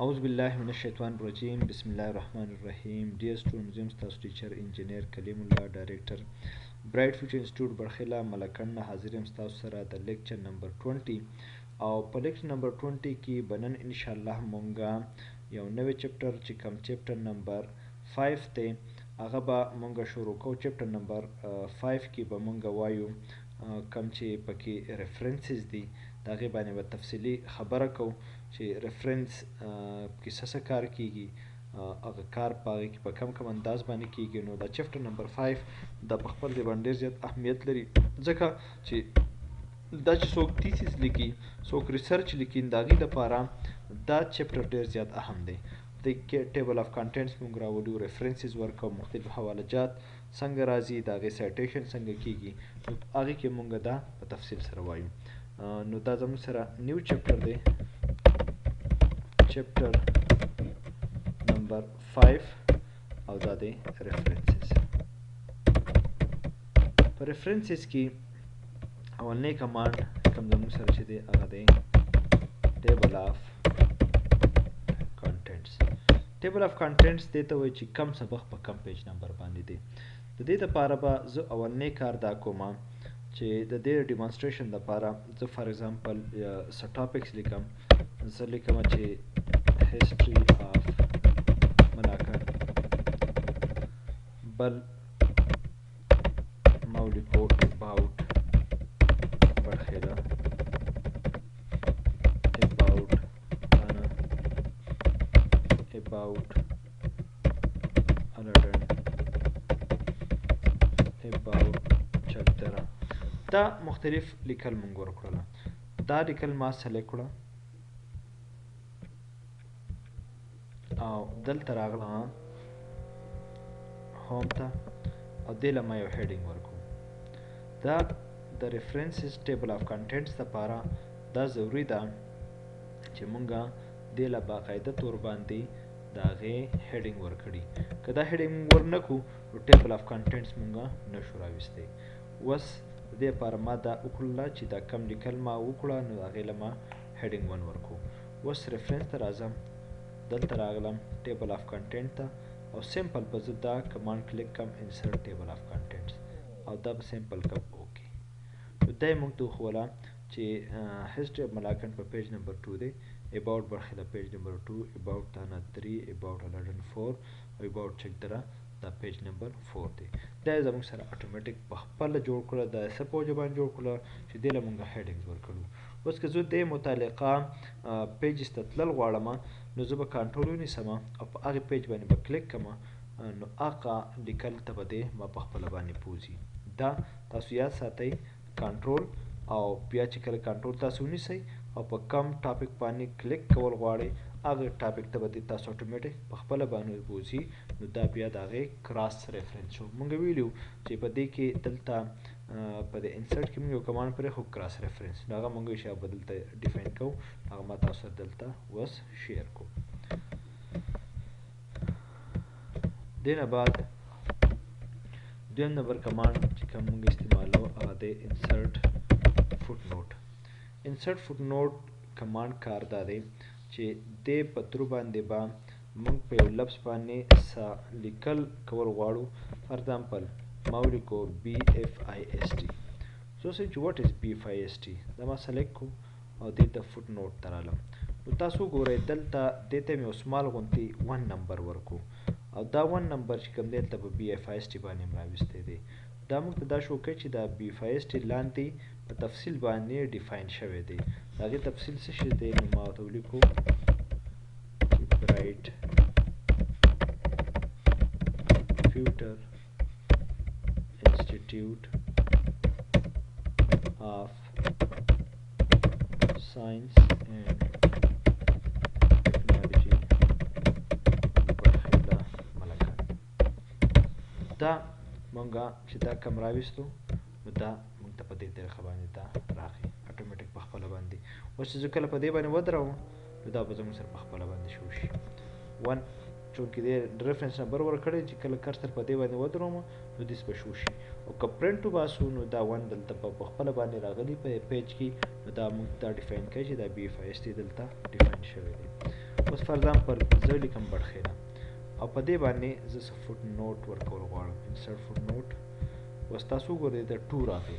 أعوذ بالله من الشیطان الرجیم بسم الله الرحمن الرحیم. Dear students, زم ستاسو ټیچر انجینیر کلیمالله ډایریکټر برایټ فیوچر انسټیټیوټ بڑخیله ملکند نه حاضر یم ستاسو سره د لیکچر نمبر 20 او په لیکچر نمبر 20 کې بنن ان شاء الله مونږه یو نوی چپټر چې کوم چپټر نمبر 5 ته هغه به مونږ شروع کوو. چپټر نمبر 5 کې به مونږ وایو کوم چې پکې ریفرنسز دي د هغې باندې به تفصیلي خبره کوو چې ریفرنس کې څه کار کیږي، هغه کار په هغې کې په کم انداز باندې کیږي. نو دا چپټر نمبر 5 دا په خپل ځای باندې ډېر زیات اهمیت لري ځکه چې دا چې څوک تیسیس لیکي، څوک ریسرچ لیکي، د هغې لپاره دا چپټر ډېر زیات اهم دی. د کې ټیبل اف کانټینټس موږ راوړو، ریفرنسز ورکوو، مختلف حواله جات څنګه راځي، د هغې سایټیشن څنګه کیږي، نو هغې کې موږ دا په تفصیل سره وایو. نو دا زموږ سره نیو چپټر دی، چپټر نمبر 5 او دا دی ریفرنسز. په ریفرنسز کې اولنی کمانډ کوم زموږ سره چې دی هغه دی ټیبل اف کانټینټس. ټیبل اف کانټینټس دې ته وایي چې کم سبق په کم پیج نمبر باندې دی. د دې لپاره به زه اولنی کار دا کوم چې د دې ډیمانسټریشن لپاره زه فار ایگزامپل څه ټاپکس لیکم. زه لیکم چې history of Malakand، بل مولیکو about Batkhela، about Ghana، about Malakand، about چکدره. دا مختلف لیکل مونږ ورکړله. دا لیکل ما سلیکټ کړه او دلته راغله هوم ته او دې له ما یو هیډینګ ورکوم. دا د ریفرنسز ټیبل اف کانټینټس لپاره دا ضروري ده چې مونږه دې له باقاعده طور باندې د هغې هیډینګ ورکړي. که دا هیډینګ مونږ ورنه کړو نو ټیبل اف کانټینټس مونږه نشو راویستی. اوس د دې لپاره ما دا وکړله چې دا کم لیکل ما وکړه نو د هغې له ما هیډینګ 1 ورکړو. اوس ریفرنس ته راځم، دلته راغلم ټیبل اف کانټینټ ته او سمپل به زه دا کمانډ کلیک کم انسرټ ټیبل اف کانټینټس او دا به سمپل کم اوکې. نو دا یې موږ ته وښوله چې هسټري اف ملاکنډ په پیج نمبر 2 دی، اباؤټ بڑخیله پیج نمبر 2، اباؤټ تانا 3، اباؤټ الډن 4 او اباؤټ چکدره دا پیج نمبر 4 دی. دا یې زموږ سره اتومیټیک په خپله جوړ کړه، دا څه په وجه باندې جوړ کړه چې دې له مونږ هیډینګز ورکړو. اوس که زه دې متعلقه پیجز ته تلل غواړم نو زه به کنټرول ونیسم او په هغې پیج باندې به کلیک کړم نو هغه لیکل ته به دې ما په خپله باندې پوځي. دا تاسو یاد ساتئ، کنټرول او بیا چې کله کنټرول تاسو ونیسئ او په کم ټاپک باندې کلیک کول غواړئ هغه ټاپک ته به دې تاسو اتومیټیک په خپله باندې بوځي. نو دا بیا د هغې کراس ریفرنس شو. مونږ ویلو چې په دې کې دلته په دې انسرټ کې مونږ یو کمانډ پرېښو کراس ریفرنس، نو هغه مونږ شی به دلته ډیفاین کوو، هغه ما تاسو سره دلته اوس شیر کوو. دې نه بعد دویم نمبر کمانډ چې کوم مونږ استعمالوو هغه دی انسرټ فوټ نوټ. انسرټ فوټ نوټ کمانډ کار دا دی چې دې په ترو باندې به مونږ په یو لفظ باندې څه لیکل کول غواړو. فار ایگزامپل مولیکو BFIST. سو say what is BFIST، دا ما سلیکټ کو او دې ته فوټ نوټ ته رالم. نو تاسو وګورئ دلته دې ته مې یو سمال غوندې 1 نمبر ورکو او دا 1 نمبر چې کوم دی دلته په BFIST باندې م راویستی دی. دا موږ ته دا شو کوي چې دا BFIST لاندې په تفصیل باندې ډیفاین شوی دی. د هغې تفصیل څه شی دی نو ما ورته ولیکو برایټ فیوچر انسټیټیوټ of Science and Technology Batkhela Malakand. دا مونږه چې دا کم راویستو نو دا مونږ ته په دې طریقه باندې دا راغی اتومیټیک په خپله باندې. اوس چې زه کله په دې باندې ودروم نو دا به زموږ سره په خپله باندې شو شي 1 چونکې دې ریفرنس نمبر ورکړی چې کله کرسر په دې باندې ودروم نو دېس به شو شي او که پرنټ وباسو نو دا 1 دلته په خپله باندې راغلی په پیج کې نو دا موږ دا ډیفاین کوي چې دا BFIST دلته ډیفاین شوی دی. اوس فار ایگزامپل زه لیکم بټخیله او په دې باندې زه څه فوټ نوټ ورکول غواړم انسرټ فوټ نوټ اوس تاسو وګورئ د 2 راغی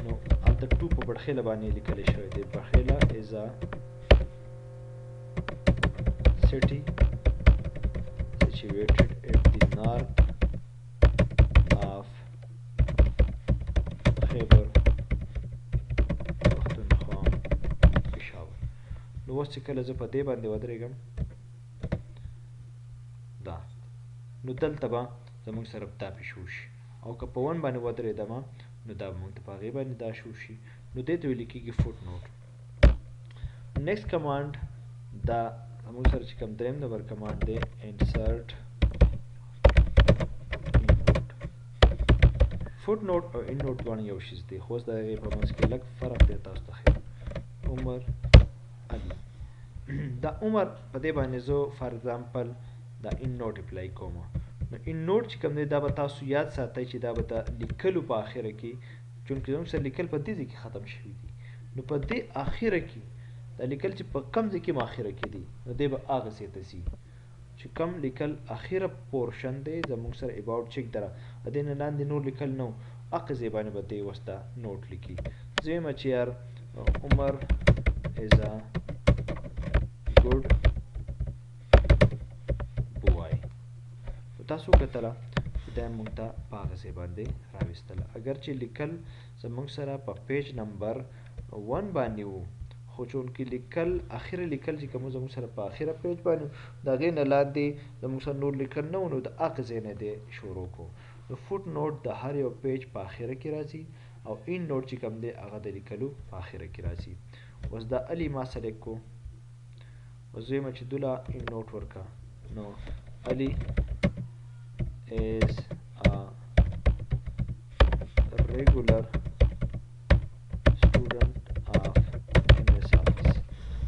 نو هلته 2 په بټخیله باندې لیکلی شوی دی بټخیله از ا city situated at the north of Khyber Pakhtunkhwa Peshawar نو اوس چې کله زه په دې باندې ودرېږم دا نو دلته به زموږ سره دا پیښ وشي او که په 1 باندې ودرېدم نو دا به موږ ته په هغې باندې دا شو شي نو دې ته ویل کېږي فوټ نوټ نیکسټ کمانډ دا زموږ سره چې کوم دریم نمبر کمانډ دی انسرټ فوټ نوټ او ان نوټ دواړه یو شیز دی خو اوس د هغې په منځ کې لږ فرق دی تاسو ته ښیم عمر علي دا عمر په دې باندې زه فار ایگزامپل دا ان نوټ اپلای کوم نو ان نوټ چې کوم دی دا به تاسو یاد ساتئ چې دا به د لیکلو په اخره کې چونکې زموږ سره لیکل په دې ځای کې ختم شوي دي نو په دې اخره کې دا لیکل چې په کم ځای کې اخره کې دي نو دی به هغه ځای ته ځي چې کم لیکل اخره پورشن دی زموږ سره اباوټ چیک دره د دې نه لاندې نور لیکل نه هغه ځای باندې به دی اوس دا نوټ لیکي زه وایم چې یار عمر از ا ګوډ بوای تاسو کتله دا موږ ته په هغه ځای باندې راویستله اگر چې لیکل زموږ سره په پیج نمبر 1 باندې و خو چونکې لیکل اخره لیکل چې کوم زموږ سره په اخره پیج باندې د هغې نه لاندې زموږ سره نور لیکل نه و نو د هغه ځای نه دی شروع کړو نو فوټ نوټ د هر یو پیج په اخره کې راځي او این نوټ چې کوم دی هغه د لیکلو په اخره کې راځي اوس دا علي ما سلیکټ کړو اوس زه وایم چې دوله این نوټ ورکړه نو علي is a regular student of MS Office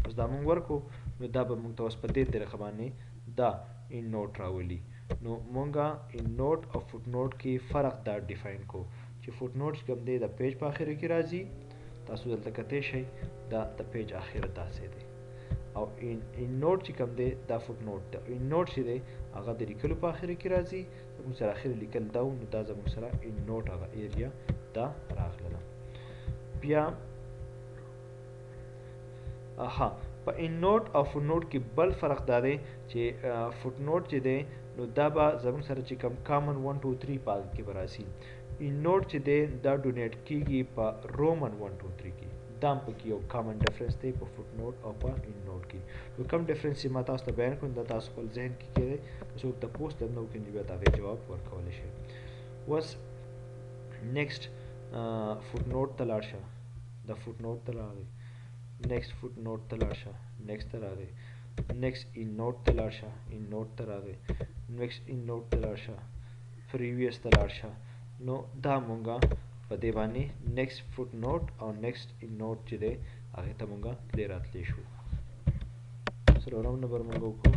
اوس دا مونږ ورکو نو دا به مونږ ته اوس په دې طریقه باندې دا ان نوټ راولي نو مونږه ان نوټ او فوټ نوټ کې فرق دا ډیفاین کو چې فوټ نوټ کوم دی د پیج په اخر کې راځي تاسو دلته کتئ شئ دا د پیج اخر داسې دی او ان نوټ چې کوم دی دا فوټ نوټ دی ان نوټ چې دی هغه د لیکلو په اخر کې راځي زموږ سره اخر لیکل دا نو دا زموږ سره ان نوټ هغه ایریا دا راغله بیا په ان نوټ او فوټ نوټ کې بل فرق دا دی چې فوټ نوټ چې دی نو دا به زموږ سره چې کوم کامن 1 2 3 په کې به راشي ان نوټ چې دی دا ډونیټ کیږي په رومن 1 2 3 کې دا هم پکې یو کامن ډفرنس دی په فوټ نوټ او په ان نوټ کې نو کوم ډفرنس چې ما تاسو ته بیان کړم دا تاسو خپل ذهن کې کېدی څوک تپوس درنه وکړي نو بیا د هغې جواب ورکولی شئ اوس نیکسټ فوټ نوټ ته لاړ شه دا فوټ نوټ ته راغی نیکسټ فوټ نوټ ته لاړ شه نیکسټ ته راغی نیکسټ ان نوټ ته لاړ شه ان نوټ ته راغی نیکسټ ان نوټ ته لاړ شه پریویس ته لاړ شه نو دا مونږه په دې باندې نیکسټ فوټ نوټ او نیکسټ ان نوټ چې دی هغې ته مونږه تللی راتلی شو څلورم نمبر مونږ وکړو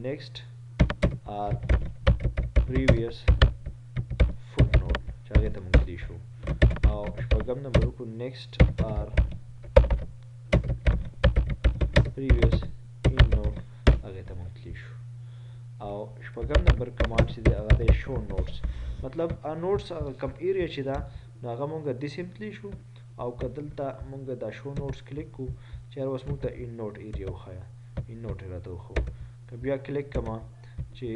نیکسټ آر پریویس فوټ نوټ چې هغې ته مونږ تللی شو او شپږم نمبر وکړو نیکسټ آر پریویس ان نوټ هغې ته مونږ تللی شو او شپږم نمبر کمانډ چې دی هغه دی شو نوټس مطلب نوټس هغه کم ایریا چې ده نو هغه مونږ داسې هم تللی شو او که دلته مونږ دا شو نوټس کلیک کړو چې هر اوس مونږ ته ان نوټ ایریا وښیه ان نوټ یې راته وښو که بیا کلیک کړمه چې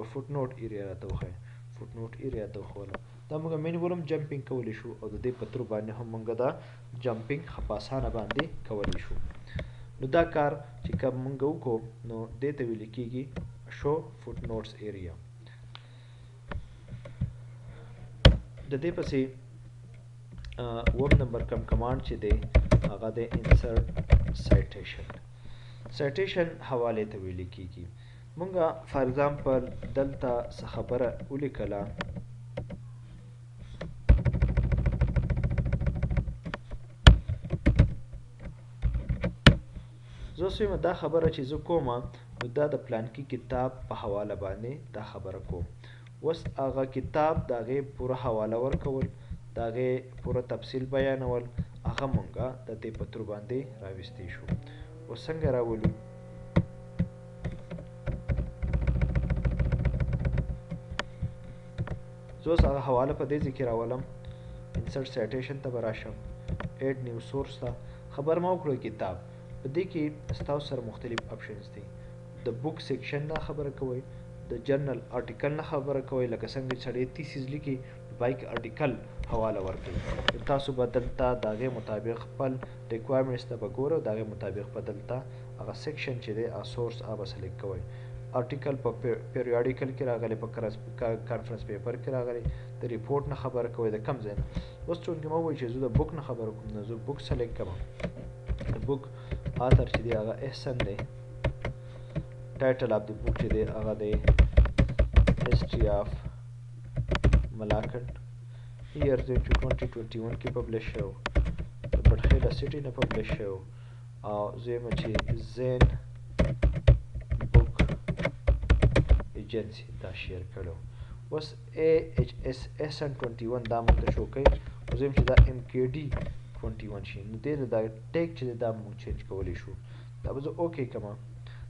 فوټ نوټ ایریا راته وښیه فوټ نوټ ایریا راته وښوله دا مونږ مینیمم جمپینګ کولی شو او د دې په ترو باندې هم مونږ دا جمپینګ ښه په اسانه باندې کولی شو نو دا کار چې کوم مونږ وکړو نو دې ته ویل کېږي show footnotes area د دې پسې وم نمبر کم کمانډ چې دی هغه د insert citation حوالې ته ویل کېږي مونږه فار ایگزامپل دلته څه خبره ولیکله زه اوس وایم دا خبره چې زه کومه نو دا د پلانکي کتاب په حواله باندې دا خبره کوم اوس هغه کتاب د هغې پوره حواله ورکول د هغې پوره تفصیل بیانول هغه هغه مونږه د دې په تر باندې راوستي شو. اوس څنګه راولو؟ زه اوس هغه حواله په دې ځای کې راولم. انسرټ سایټیشن ته به راشم، ایډ نیو سورس ته خبر ما وکړو کتاب. په دې کې ستاسو سره مختلف آپشنز دي. د بک سیکشن نه خبره کوئ، د جرنل آرټیکل نه خبره کوئ، لکه څنګه چې سړی تیسیز لیکي پای کې آرټیکل حواله ورکوي. تاسو به دلته د هغې مطابق خپل ریکوایرمنټس ته به ګورئ او د هغې مطابق به دلته هغه سیکشن چې دی هغه سورس هغه به سلیکټ کوئ. آرټیکل په پیریاډیکل کې راغلی، په کانفرنس پیپر کې راغلی، د ریپورټ نه خبره کوئ، د کم ځای نه. اوس چونکې ما وویل چې زه د بک نه خبره کوم، نو زه بک سلیکټ کوم. د بک آثر چې دی هغه احسن دی. ټایټل آف د بک چې دی هغه دی هسټري آف ملاکنډ. ایئر دی چې 2021 کې پبلش شو، د بټخیله سټي نه پبلش شو. او زیمه چې زین بک ایجنسی دا شیر کړو. اوس AHS احسن 21 دا موږ ته شو کوي. او زیم چې دا MKD 21 شي، نو دې دا ټیک چې دا موږ چینج کولی شو. دا به زه اوکې کوم.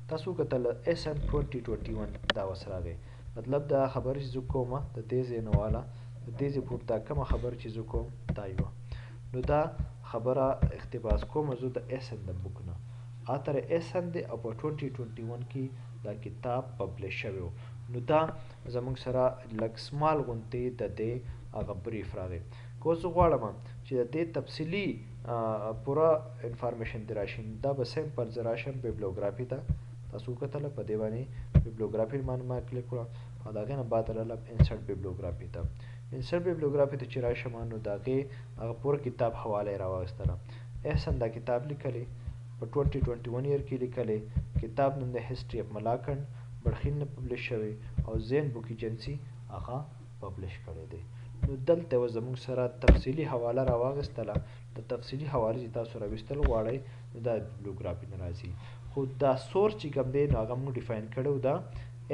تاسو کتل احسن 2021 دا اوس راغی. مطلب دا خبره چې زه کومه د دې ځای نه واله د دې ځای پورې دا کومه خبره چې زه کوم دا یوه. نو دا خبره اقتباس کوم زه د احسن د بک نه. آتر احسن دی او په 2021 کې دا کتاب پبلش شوی و. نو دا زموږ سره لږ سمال غوندې د دې هغه بریف راغی. که اوس زه غواړم چې د دې تفصیلي پوره انفارمیشن دې راشي، دا به سمپل زه راشم بیبلیوګرافي ته. تاسو وکتله په دې باندې بیبلیوګرافي باندې ما کلیک کړه او د هغې نه بعد رالم انسرټ بیبلیوګرافي ته. انسرټ بیبلیوګرافي ته چې راشم نو د هغې هغه پوره کتاب حواله یې راواخیستله. احسن دا کتاب لیکلی په 2021 ایئر کې لیکلی. کتاب نوم د هسټري اف ملاکنډ بړخین نه پبلش شوی او زین بک ایجنسي هغه پبلش کړی دی. نو دلته یوه زموږ سره تفصیلي حواله راواخیستله. د تفصیلي حوالې چې تاسو راویستل غواړئ نو دا بیبلیوګرافي نه راځي. خو دا سورس چې کوم دی نو هغه موږ ډیفاین کړی دا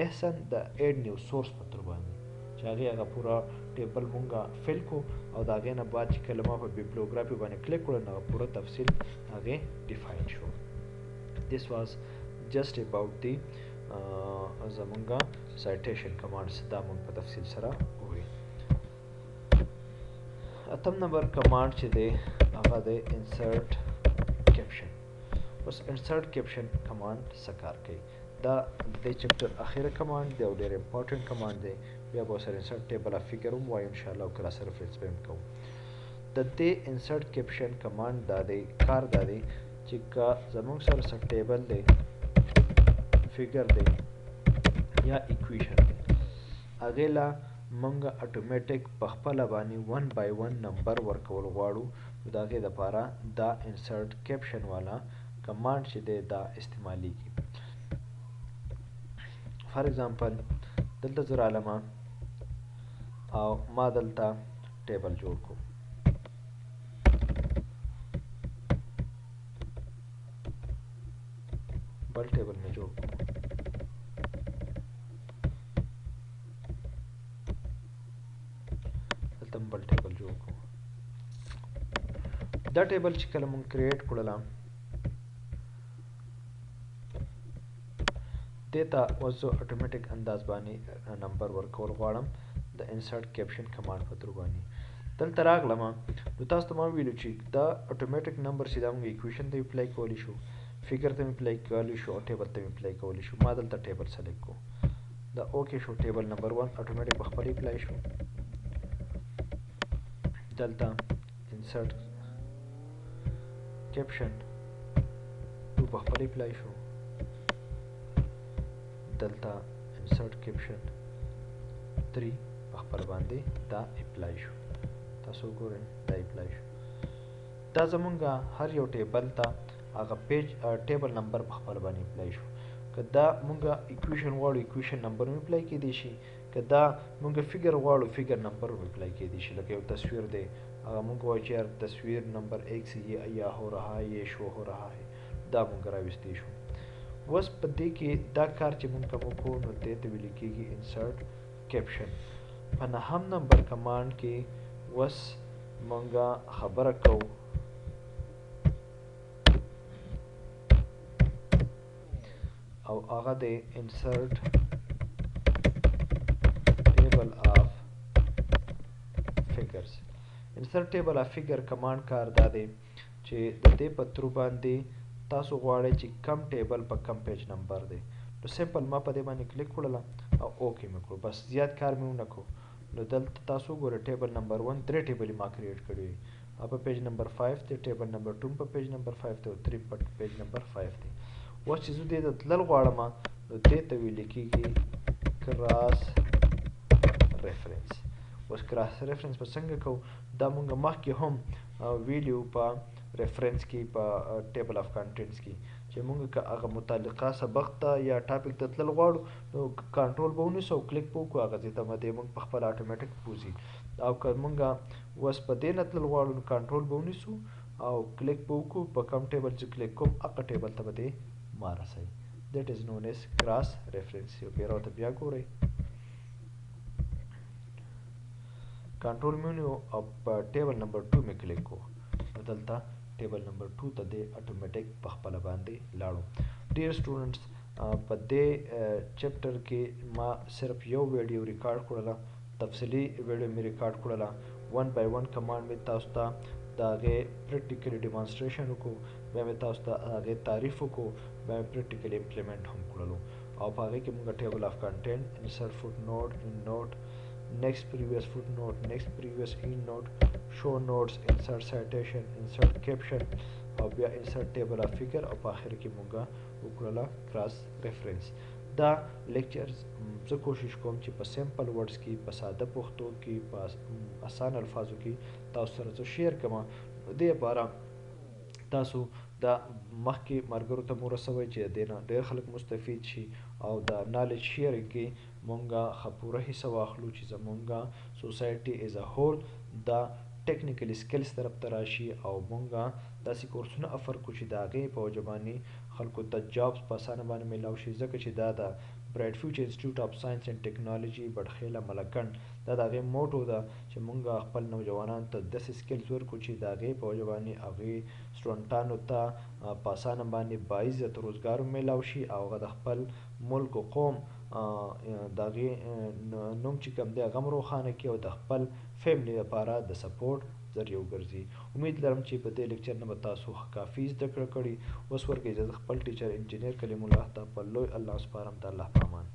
احسن د ایډ نیو سورس په تر باندې چې هغې هغه پوره ټیبل مونږه فل کړو او د هغې نه بعد چې کله ما په بیبلیوګرافي باندې کلیک کړو نو هغه پوره تفصیل هغې ډیفاین شو. This was just about the زمونږه سایټیشن کمانډس. دا مونږ په تفصیل سره ووایو. اتم نمبر کمانډ چې دی هغه دی انسرټ کیپشن. اوس انسرټ کیپشن کمانډ څه کار کوي؟ دا د چپټر اخیره کمانډ دی او ډېر امپورټنټ کمانډ دی. بیا به ورسره انسرټ ټیبل اف فګر هم وایو انشاءالله او کله سره ریفرنس به هم کوو. د دې انسرټ کیپشن کمانډ دا دی کار دا دی چې که زموږ سره څه ټیبل دی، فګر دی یا ایکویشن دی، هغې له مونږ اټومیټک په خپله باندې 1 by 1 نمبر ورکول غواړو. نو د هغې دپاره دا انسرټ کیپشن والا کمانډ چې دی دا استعمالیږي. فار ایگزامپل دلته زه رالم او ما دلته ټیبل جوړ کړو. بل ټیبل مې جوړ کړو. دلته بل ټیبل جوړ کړو. دا ټیبل چې کله مونږ کریټ کړله دې ته اوس زه اټومیټک انداز باندې نمبر ورکول غواړم د انسرټ کیپشن کمانډ په تر باندې. دلته راغلم نو تاسو ته ما ویلو چې دا اټومیټک نمبر چې دا مونږ ایکویشن ته اپلای کولی شو، فګر ته اپلای کولی شو او ټیبل ته اپلای کولی شو. ما دلته ټیبل سلیکټ کړو. دا اوکې شو. ټیبل نمبر 1 اټومیټک په خپل اپلای شو. دلته انسرټ کیپشن 2 په خپل اپلای شو. دلته انسرټ کیپشن 3 په خپل باندې دا اپلای شو. تاسو ګورئ دا اپلای شو. دا زمونږه هر یو ټیبل ته هغه پیج ټیبل نمبر په خپل باندې اپلای شو. که دا مونږه ایکویشن غواړو ایکویشن نمبر هم اپلای کېدی شي. که دا مونږه فګر غواړو فګر نمبر هم اپلای کېدی شي. لکه یو تصویر دی هغه مونږ وایو چې یار تصویر نمبر 1 سے یہ ہو رہا ہے یہ شو ہو رہا ہے، دا مونږ راویستی شو. اوس په دې کې دا کار چې مونږ کوم وکړو نو دې ته ویل کېږي انسرټ کیپشن. په نهم نمبر کمانډ کې اوس مونږه خبره کوو او هغه د insert table of figures. insert table of figure کمانډ کار دا دی چې د دې په ترو باندې تاسو غواړئ چې کم ټیبل په کم پیج نمبر دی. نو سمپل ما په دې باندې کلیک کړله او اوکې مې کړو، بس زیات کار مې ونه کړو. نو دلته تاسو ګوره ټیبل نمبر 1 درې ټیبل ما کریټ کړي وي، په پیج نمبر 5 دی، ټیبل نمبر 2 په پیج نمبر 5 دی او 3 په پیج نمبر 5 دی. اوس چې زه دې ته تلل غواړم نو دې ته ویل کېږي کراس ریفرنس. اوس کراس ریفرنس به څنګه کوو؟ دا مونږ مخکې هم ویلیو په ریفرنس کې په ټیبل اف کنټینټس کې چې مونږ که هغه متعلقه سبق ته یا ټاپک ته تلل غواړو نو کنټرول به ونیسو او کلیک به وکړو هغه ځای ته به مونږ په خپله اټومیټک بوځي. او که مونږ اوس په دې نه تلل غواړو نو کنټرول به ونیسو او کلیک به وکړو، په کوم ټیبل چې کلیک کوم هغه ټیبل ته به دې ما رسوي. دیټ از نون ایز کراس ریفرنس. یو بیا راته بیا ګورئ، کنټرول مې ونیو او په ټیبل نمبر 2 مې کلیک کو، نو دلته ټیبل نمبر 2 ته دې اټومیټک په خپله باندې لاړو. ډیر سټوډنټس په دې چپټر کې ما صرف یو ویډیو ریکارډ کړله، تفصیلي ویډیو مې ریکارډ کړله، 1 by 1 کمانډ مې تاسو ته د هغې پریکټیکلي ډیمانسټریشن وکړو، بیا مې تاسو ته هغې تعریف وکړو، بیا مې پریکټیکلي امپلیمنټ هم کړلو. او په هغې کې مونږ ټیبل اف کنټینټ، انسرټ فوټ نوټ، ان نوټ، next previous footnote, next previous endnote, show notes, insert citation, insert caption او بیا insert table of figure او په آخر کې مونږه وکړله کراس ریفرنس. دا لیکچرز زه کوشش کوم چې په سمپل ورډز کې، په ساده پښتو کې، په اسان الفاظو کې تاسو سره زه شیر کړم. دې لپاره تاسو دا مخکې ملګرو ته مو رسوئ چې د دې نه ډېر خلک مستفید شي او د نالج شیرینګ کې مونږه ښه پوره حصه واخلو چې زمونږه سوسایټي ایز ا هول دا ټیکنیکل سکلز طرف ته راشي او مونږه داسې کورسونه افر کړو چې د هغې په وجه باندې خلکو ته جابس په اسانه باندې میلاو شي. ځکه چې دا د برایټ فیوچر انسټیټیوټ اف ساینس اینډ ټیکنالوژي بټخیله ملکند دا د هغې موټو ده چې مونږه خپل نوجوانانو ته داسې سکلز ورکړو چې د هغې په وجه باندې هغې سټوډنټانو ته په اسانه باندې باعزت روزګار میلاو شي او هغه د خپل ملک و قوم د هغې نوم چې کوم دی هغه هم روښانه کړي او د خپل فیملي لپاره د سپورټ ذریعه وګرځي. امید لرم چې په دې لیکچر نه به تاسو کافي زده کړه کړي. اوس ورکوي اجازه خپل ټیچر انجینیر کلیم الله ته په لوی الله سپارم. د الله په امان.